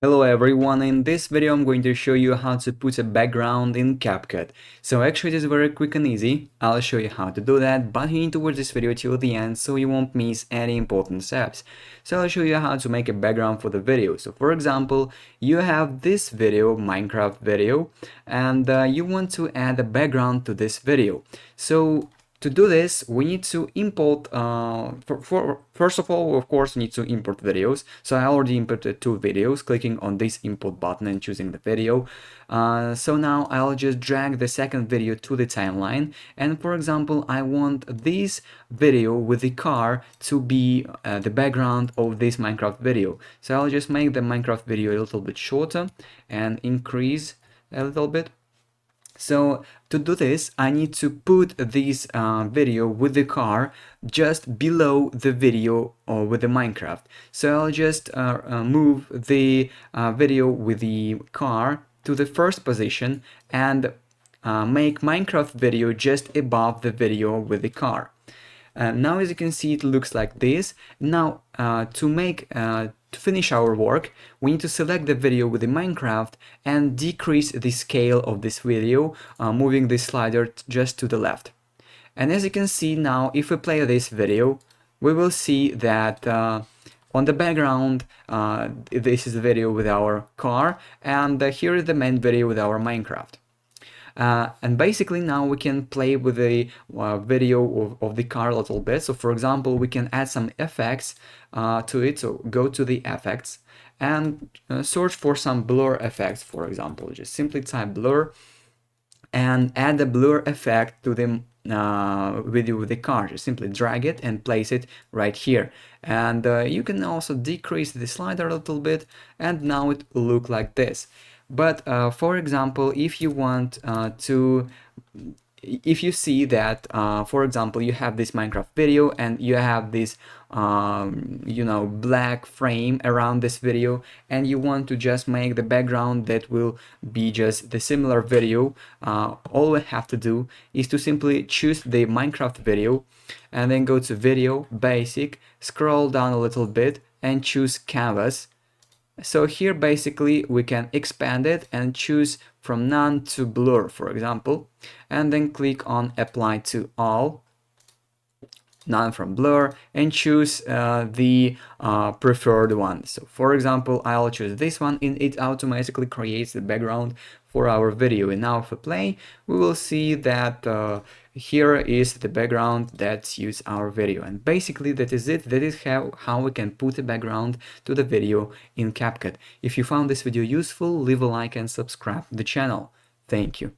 Hello everyone, in this video I'm going to show you how to put a background in CapCut. So actually it is very quick and easy. I'll show you how to do that, but you need to watch this video till the end so you won't miss any important steps. So I'll show you how to make a background for the video. So for example, you have this video, Minecraft video, and you want to add a background to this video. So to do this, we need to import, first of all, of course, we need to import videos. So I already imported two videos, clicking on this import button and choosing the video. So now I'll just drag the second video to the timeline. And for example, I want this video with the car to be the background of this Minecraft video. So I'll just make the Minecraft video a little bit shorter and increase a little bit. So to do this, I need to put this video with the car just below the video with the Minecraft. So I'll just move the video with the car to the first position and make Minecraft video just above the video with the car. Now, as you can see, it looks like this. Now, to finish our work, we need to select the video with the Minecraft and decrease the scale of this video, moving the slider just to the left. And as you can see now, if we play this video, we will see that on the background, this is the video with our car, and here is the main video with our Minecraft. And basically now we can play with the video of the car a little bit. So for example, we can add some effects to it. So go to the effects and search for some blur effects, for example. Just simply type blur and add the blur effect to the video with the car. Just simply drag it and place it right here. And you can also decrease the slider a little bit, and now it will look like this. But for example, if you want if you see that, for example, you have this Minecraft video and you have this, black frame around this video, and you want to just make the background that will be just the similar video, all we have to do is to simply choose the Minecraft video and then go to Video, Basic, scroll down a little bit and choose Canvas. So here basically we can expand it and choose from none to blur, for example, and then click on apply to all, none from blur, and choose the preferred one. So for example, I'll choose this one, and it automatically creates the background for our video. And now if we play, we will see that here is the background that suits our video. And basically that is it. That is how we can put a background to the video in CapCut. If you found this video useful, leave a like and subscribe to the channel. Thank you.